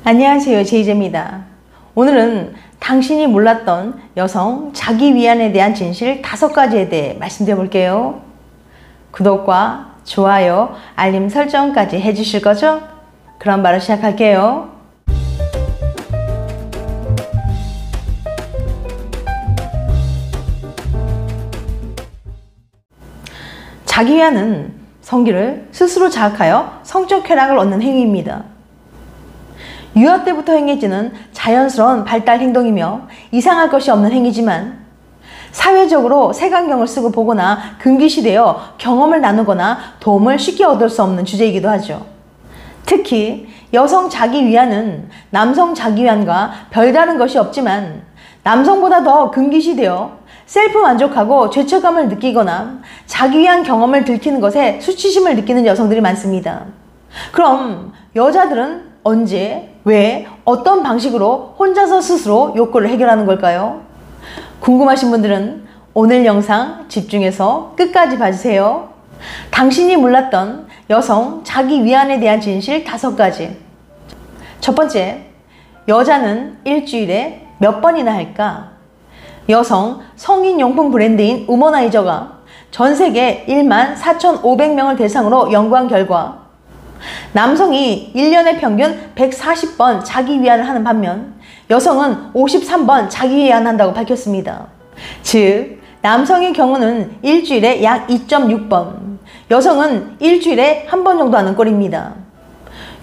안녕하세요, 제이제입니다. 오늘은 당신이 몰랐던 여성 자기 위안에 대한 진실 5가지에 대해 말씀드려 볼게요. 구독과 좋아요, 알림 설정까지 해주실 거죠? 그럼 바로 시작할게요. 자기 위안은 성기를 스스로 자극하여 성적 쾌락을 얻는 행위입니다. 유아 때부터 행해지는 자연스러운 발달 행동이며 이상할 것이 없는 행위지만 사회적으로 색안경을 쓰고 보거나 금기시되어 경험을 나누거나 도움을 쉽게 얻을 수 없는 주제이기도 하죠. 특히 여성 자기 위안은 남성 자기 위안과 별다른 것이 없지만 남성보다 더 금기시되어 셀프 만족하고 죄책감을 느끼거나 자기 위안 경험을 들키는 것에 수치심을 느끼는 여성들이 많습니다. 그럼 여자들은 언제, 왜, 어떤 방식으로 혼자서 스스로 욕구를 해결하는 걸까요? 궁금하신 분들은 오늘 영상 집중해서 끝까지 봐주세요. 당신이 몰랐던 여성 자기 위안에 대한 진실 5가지. 첫 번째, 여자는 일주일에 몇 번이나 할까? 여성 성인용품 브랜드인 우머나이저가 전 세계 14,500명을 대상으로 연구한 결과 남성이 1년에 평균 140번 자기 위안을 하는 반면 여성은 53번 자기 위안한다고 밝혔습니다. 즉, 남성의 경우는 일주일에 약 2.6번, 여성은 일주일에 1번 정도 하는 꼴입니다.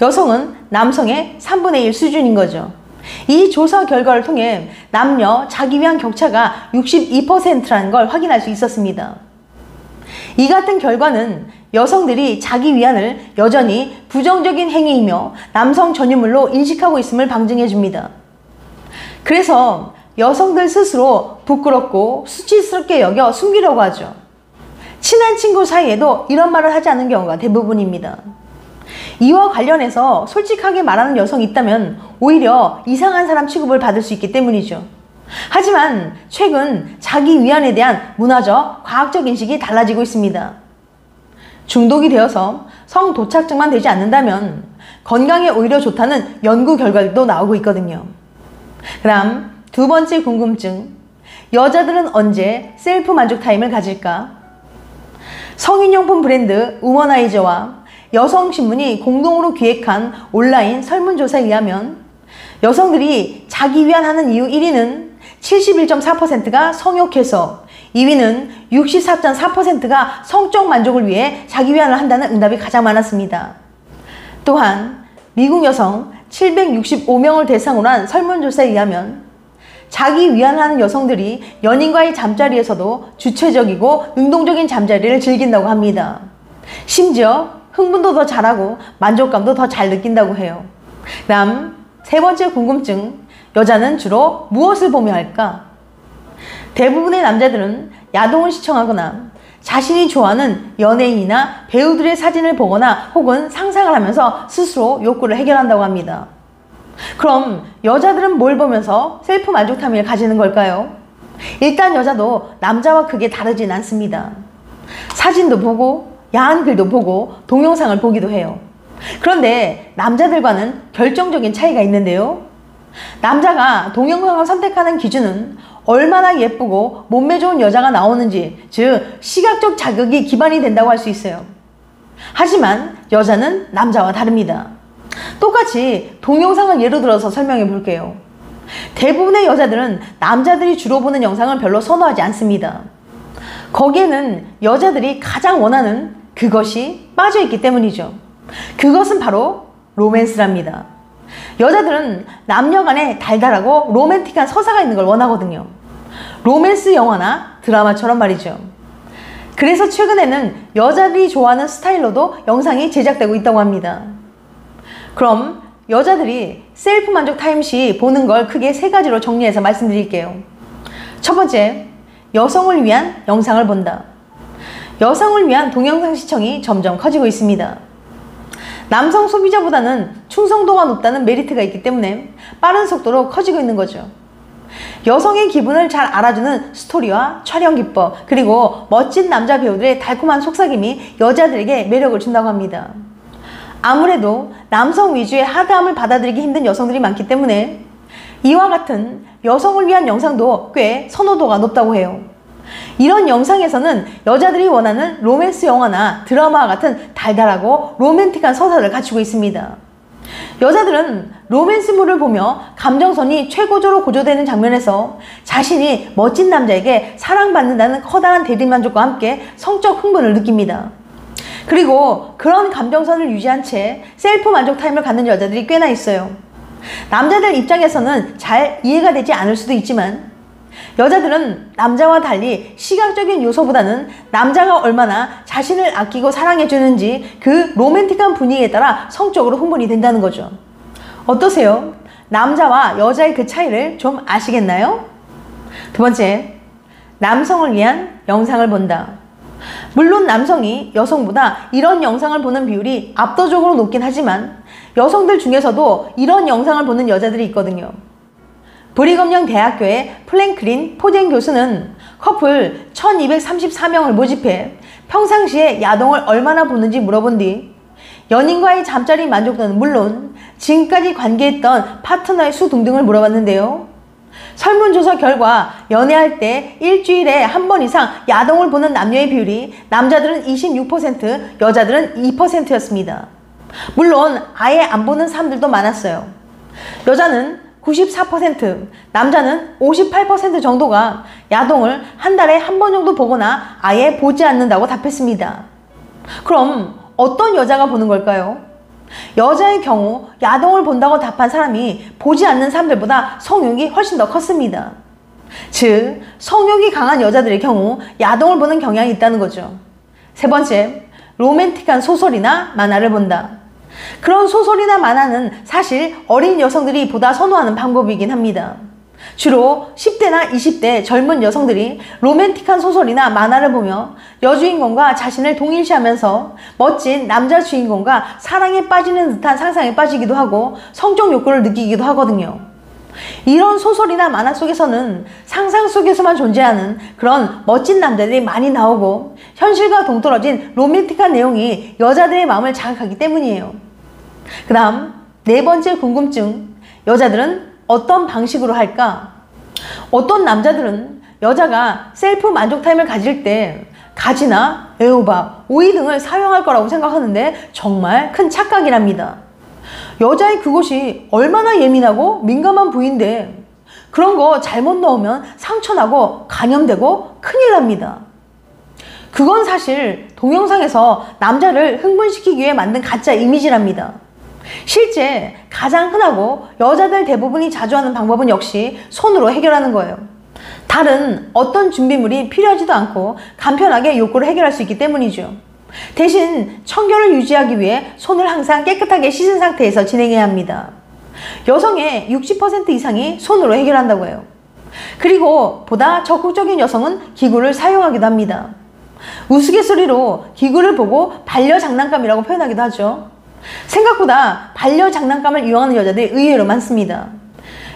여성은 남성의 3분의 1 수준인 거죠. 이 조사 결과를 통해 남녀 자기 위안 격차가 62%라는 걸 확인할 수 있었습니다. 이 같은 결과는 여성들이 자기 위안을 여전히 부정적인 행위이며 남성 전유물로 인식하고 있음을 방증해 줍니다. 그래서 여성들 스스로 부끄럽고 수치스럽게 여겨 숨기려고 하죠. 친한 친구 사이에도 이런 말을 하지 않는 경우가 대부분입니다. 이와 관련해서 솔직하게 말하는 여성이 있다면 오히려 이상한 사람 취급을 받을 수 있기 때문이죠. 하지만 최근 자기 위안에 대한 문화적, 과학적 인식이 달라지고 있습니다. 중독이 되어서 성도착증만 되지 않는다면 건강에 오히려 좋다는 연구 결과들도 나오고 있거든요. 그럼 2번째 궁금증, 여자들은 언제 셀프 만족 타임을 가질까? 성인용품 브랜드 우머나이저와 여성신문이 공동으로 기획한 온라인 설문조사에 의하면 여성들이 자기 위안하는 이유 1위는 71.4%가 성욕해서, 2위는 64.4%가 성적 만족을 위해 자기 위안을 한다는 응답이 가장 많았습니다. 또한 미국 여성 765명을 대상으로 한 설문조사에 의하면 자기 위안하는 여성들이 연인과의 잠자리에서도 주체적이고 능동적인 잠자리를 즐긴다고 합니다. 심지어 흥분도 더 잘하고 만족감도 더 잘 느낀다고 해요. 다음 3번째 궁금증, 여자는 주로 무엇을 보며 할까? 대부분의 남자들은 야동을 시청하거나 자신이 좋아하는 연예인이나 배우들의 사진을 보거나 혹은 상상을 하면서 스스로 욕구를 해결한다고 합니다. 그럼 여자들은 뭘 보면서 셀프 만족감을 가지는 걸까요? 일단 여자도 남자와 크게 다르진 않습니다. 사진도 보고 야한 글도 보고 동영상을 보기도 해요. 그런데 남자들과는 결정적인 차이가 있는데요. 남자가 동영상을 선택하는 기준은 얼마나 예쁘고 몸매 좋은 여자가 나오는지, 즉 시각적 자극이 기반이 된다고 할 수 있어요. 하지만 여자는 남자와 다릅니다. 똑같이 동영상을 예로 들어서 설명해 볼게요. 대부분의 여자들은 남자들이 주로 보는 영상을 별로 선호하지 않습니다. 거기에는 여자들이 가장 원하는 그것이 빠져있기 때문이죠. 그것은 바로 로맨스랍니다. 여자들은 남녀 간에 달달하고 로맨틱한 서사가 있는 걸 원하거든요. 로맨스 영화나 드라마처럼 말이죠. 그래서 최근에는 여자들이 좋아하는 스타일로도 영상이 제작되고 있다고 합니다. 그럼 여자들이 셀프 만족 타임 시 보는 걸 크게 3가지로 정리해서 말씀드릴게요. 첫 번째, 여성을 위한 영상을 본다. 여성을 위한 동영상 시청이 점점 커지고 있습니다. 남성 소비자보다는 충성도가 높다는 메리트가 있기 때문에 빠른 속도로 커지고 있는 거죠. 여성의 기분을 잘 알아주는 스토리와 촬영 기법, 그리고 멋진 남자 배우들의 달콤한 속삭임이 여자들에게 매력을 준다고 합니다. 아무래도 남성 위주의 하드함을 받아들이기 힘든 여성들이 많기 때문에 이와 같은 여성을 위한 영상도 꽤 선호도가 높다고 해요. 이런 영상에서는 여자들이 원하는 로맨스 영화나 드라마와 같은 달달하고 로맨틱한 서사를 갖추고 있습니다. 여자들은 로맨스물을 보며 감정선이 최고조로 고조되는 장면에서 자신이 멋진 남자에게 사랑받는다는 커다란 대리만족과 함께 성적 흥분을 느낍니다. 그리고 그런 감정선을 유지한 채 셀프 만족 타임을 갖는 여자들이 꽤나 있어요. 남자들 입장에서는 잘 이해가 되지 않을 수도 있지만 여자들은 남자와 달리 시각적인 요소보다는 남자가 얼마나 자신을 아끼고 사랑해주는지 그 로맨틱한 분위기에 따라 성적으로 흥분이 된다는 거죠. 어떠세요? 남자와 여자의 그 차이를 좀 아시겠나요? 두 번째, 남성을 위한 영상을 본다. 물론 남성이 여성보다 이런 영상을 보는 비율이 압도적으로 높긴 하지만 여성들 중에서도 이런 영상을 보는 여자들이 있거든요. 브리검영 대학교의 플랭클린 포젠 교수는 커플 1234명을 모집해 평상시에 야동을 얼마나 보는지 물어본 뒤 연인과의 잠자리 만족도는 물론 지금까지 관계했던 파트너의 수 등등을 물어봤는데요. 설문조사 결과 연애할 때 일주일에 한 번 이상 야동을 보는 남녀의 비율이 남자들은 26%, 여자들은 2%였습니다. 물론 아예 안 보는 사람들도 많았어요. 여자는 94%, 남자는 58% 정도가 야동을 한 달에 한 번 정도 보거나 아예 보지 않는다고 답했습니다. 그럼 어떤 여자가 보는 걸까요? 여자의 경우 야동을 본다고 답한 사람이 보지 않는 사람들보다 성욕이 훨씬 더 컸습니다. 즉, 성욕이 강한 여자들의 경우 야동을 보는 경향이 있다는 거죠. 세 번째, 로맨틱한 소설이나 만화를 본다. 그런 소설이나 만화는 사실 어린 여성들이 보다 선호하는 방법이긴 합니다. 주로 10대나 20대 젊은 여성들이 로맨틱한 소설이나 만화를 보며 여주인공과 자신을 동일시하면서 멋진 남자 주인공과 사랑에 빠지는 듯한 상상에 빠지기도 하고 성적 욕구를 느끼기도 하거든요. 이런 소설이나 만화 속에서는 상상 속에서만 존재하는 그런 멋진 남자들이 많이 나오고 현실과 동떨어진 로맨틱한 내용이 여자들의 마음을 자극하기 때문이에요. 그 다음 네 번째 궁금증, 여자들은 어떤 방식으로 할까? 어떤 남자들은 여자가 셀프 만족 타임을 가질 때 가지나 애호박, 오이 등을 사용할 거라고 생각하는데 정말 큰 착각이랍니다. 여자의 그곳이 얼마나 예민하고 민감한 부위인데 그런 거 잘못 넣으면 상처나고 감염되고 큰일 납니다. 그건 사실 동영상에서 남자를 흥분시키기 위해 만든 가짜 이미지랍니다. 실제 가장 흔하고 여자들 대부분이 자주 하는 방법은 역시 손으로 해결하는 거예요. 다른 어떤 준비물이 필요하지도 않고 간편하게 욕구를 해결할 수 있기 때문이죠. 대신 청결을 유지하기 위해 손을 항상 깨끗하게 씻은 상태에서 진행해야 합니다. 여성의 60% 이상이 손으로 해결한다고 해요. 그리고 보다 적극적인 여성은 기구를 사용하기도 합니다. 우스갯소리로 기구를 보고 반려장난감이라고 표현하기도 하죠. 생각보다 반려장난감을 이용하는 여자들이 의외로 많습니다.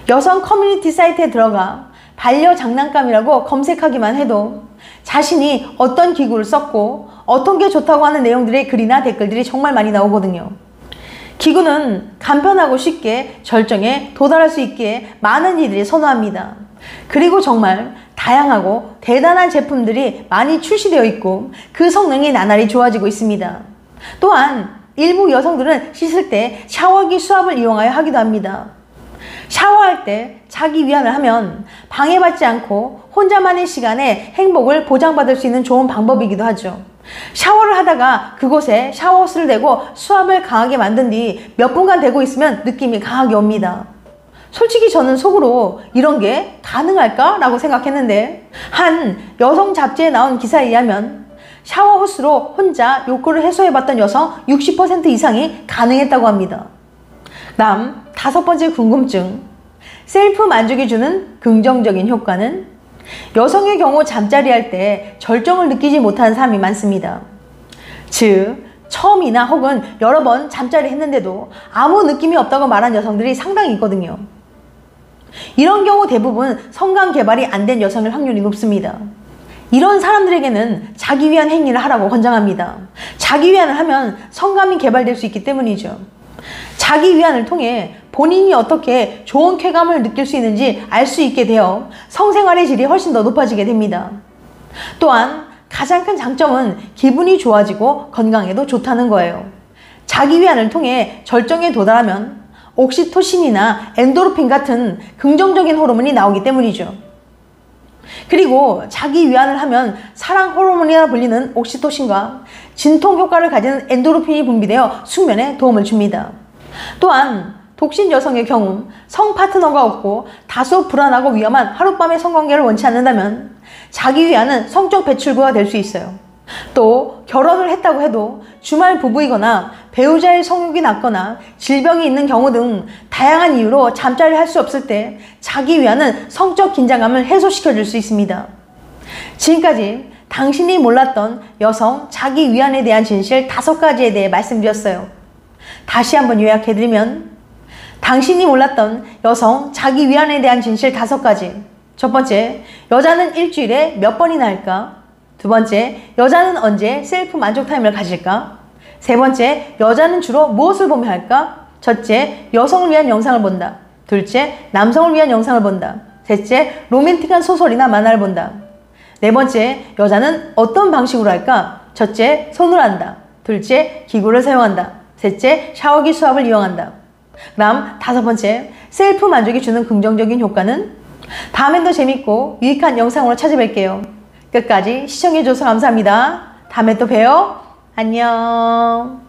여성 커뮤니티 사이트에 들어가 반려장난감이라고 검색하기만 해도 자신이 어떤 기구를 썼고 어떤 게 좋다고 하는 내용들의 글이나 댓글들이 정말 많이 나오거든요. 기구는 간편하고 쉽게 절정에 도달할 수 있기에 많은 이들이 선호합니다. 그리고 정말 다양하고 대단한 제품들이 많이 출시되어 있고 그 성능이 나날이 좋아지고 있습니다. 또한 일부 여성들은 씻을 때 샤워기 수압을 이용하여 하기도 합니다. 샤워할 때 자기 위안을 하면 방해받지 않고 혼자만의 시간에 행복을 보장받을 수 있는 좋은 방법이기도 하죠. 샤워를 하다가 그곳에 샤워호스를 대고 수압을 강하게 만든 뒤 몇 분간 대고 있으면 느낌이 강하게 옵니다. 솔직히 저는 속으로 이런 게 가능할까? 라고 생각했는데 한 여성 잡지에 나온 기사에 의하면 샤워호스로 혼자 욕구를 해소해봤던 여성 60% 이상이 가능했다고 합니다. 다음 다섯 번째 궁금증, 셀프 만족이 주는 긍정적인 효과는? 여성의 경우 잠자리 할 때 절정을 느끼지 못하는 사람이 많습니다. 즉 처음이나 혹은 여러 번 잠자리 했는데도 아무 느낌이 없다고 말한 여성들이 상당히 있거든요. 이런 경우 대부분 성관 개발이 안 된 여성일 확률이 높습니다. 이런 사람들에게는 자기 위한 행위를 하라고 권장합니다. 자기 위안을 하면 성감이 개발될 수 있기 때문이죠. 자기 위안을 통해 본인이 어떻게 좋은 쾌감을 느낄 수 있는지 알 수 있게 되어 성생활의 질이 훨씬 더 높아지게 됩니다. 또한 가장 큰 장점은 기분이 좋아지고 건강에도 좋다는 거예요. 자기 위안을 통해 절정에 도달하면 옥시토신이나 엔도르핀 같은 긍정적인 호르몬이 나오기 때문이죠. 그리고 자기 위안을 하면 사랑 호르몬이라 불리는 옥시토신과 진통 효과를 가진 엔도르핀이 분비되어 숙면에 도움을 줍니다. 또한 독신 여성의 경우 성 파트너가 없고 다소 불안하고 위험한 하룻밤의 성관계를 원치 않는다면 자기 위안은 성적 배출구가 될 수 있어요. 또 결혼을 했다고 해도 주말 부부이거나 배우자의 성욕이 낮거나 질병이 있는 경우 등 다양한 이유로 잠자리를 할 수 없을 때 자기 위안은 성적 긴장감을 해소시켜 줄 수 있습니다. 지금까지 당신이 몰랐던 여성 자기 위안에 대한 진실 5가지에 대해 말씀드렸어요. 다시 한번 요약해드리면 당신이 몰랐던 여성 자기 위안에 대한 진실 5가지. 첫 번째, 여자는 일주일에 몇 번이나 할까? 두 번째, 여자는 언제 셀프 만족 타임을 가질까? 세 번째, 여자는 주로 무엇을 보며 할까? 첫째, 여성을 위한 영상을 본다. 둘째, 남성을 위한 영상을 본다. 셋째, 로맨틱한 소설이나 만화를 본다. 네 번째, 여자는 어떤 방식으로 할까? 첫째, 손을 한다. 둘째, 기구를 사용한다. 셋째, 샤워기 수압을 이용한다. 그다음 5번째, 셀프 만족이 주는 긍정적인 효과는? 다음엔 더 재밌고 유익한 영상으로 찾아뵐게요. 끝까지 시청해줘서 감사합니다. 다음에 또 봬요. 안녕.